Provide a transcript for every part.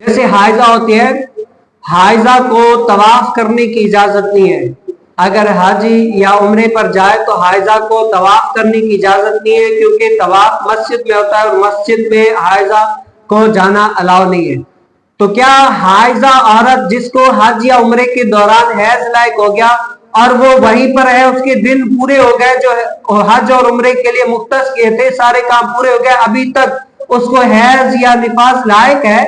जैसे हाइजा होती है, हाइजा को तवाफ करने की इजाजत नहीं है। अगर हाजी या उम्रे पर जाए तो हाइजा को तवाफ करने की इजाजत नहीं है, क्योंकि तवाफ मस्जिद में होता है और मस्जिद में हाइजा को जाना अलाउ नहीं है। तो क्या हाइजा औरत जिसको हज या उम्रे के दौरान हैज लायक हो गया और वो वहीं पर है, उसके दिन पूरे हो गए, जो हज और उम्रे के लिए मुख्तस किए थे सारे काम पूरे हो गए, अभी तक उसको हैज या निफास लायक है,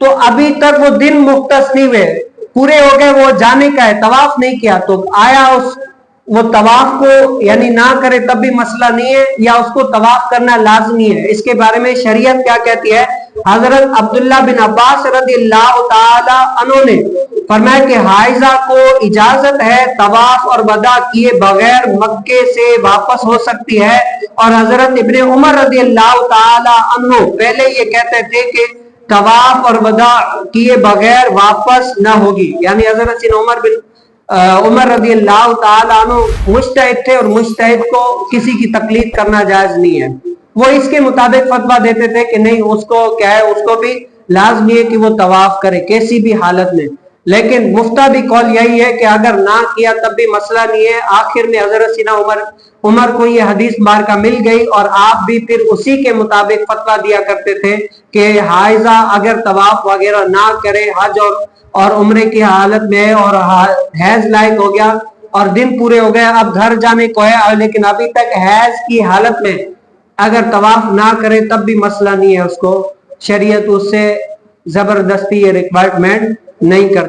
तो अभी तक वो दिन मुख्तस नहीं हुए, पूरे हो गए, वो जाने का है, तवाफ नहीं किया, तो आया वो तवाफ को यानी ना करे तब भी मसला नहीं है, या उसको तवाफ करना लाजमी है। इसके बारे में शरीयत क्या कहती है? हजरत अब्दुल्ला बिन अब्बास रज़ियल्लाहु ताला अन्हु ने फरमाया कि हाइजा को इजाजत है तवाफ और वदा किए बगैर मक्के से वापस हो सकती है, और हजरत इब्ने उमर रज़ियल्लाहु ताला अन्हु पहले ये कहते थे कि तवाफ और वदा किए बगैर वापस न होगी। यानी हजरत उमर रज़ी अल्लाह ताला अन्हु मुज्तहिद थे और मुज्तहिद को किसी की तकलीद करना जायज नहीं है। वो इसके मुताबिक फतवा देते थे कि नहीं, उसको क्या है, उसको भी लाजमी है कि वो तवाफ करे किसी भी हालत में। लेकिन मुफ्ता भी कौल यही है कि अगर ना किया तब भी मसला नहीं है। आखिर में हजरत सीना उमर को ये हदीस मार्का मिल गई और आप भी फिर उसी के मुताबिक फतवा दिया करते थे कि हाइजा अगर तवाफ वगैरह ना करे हज और उम्रे की हालत में और हैज लायक हो गया और दिन पूरे हो गए, अब घर जाने को है, लेकिन अभी तक हैज की हालत में अगर तवाफ ना करे तब भी मसला नहीं है, उसको शरीयत उससे जबरदस्ती ये रिक्वायरमेंट नहीं करती।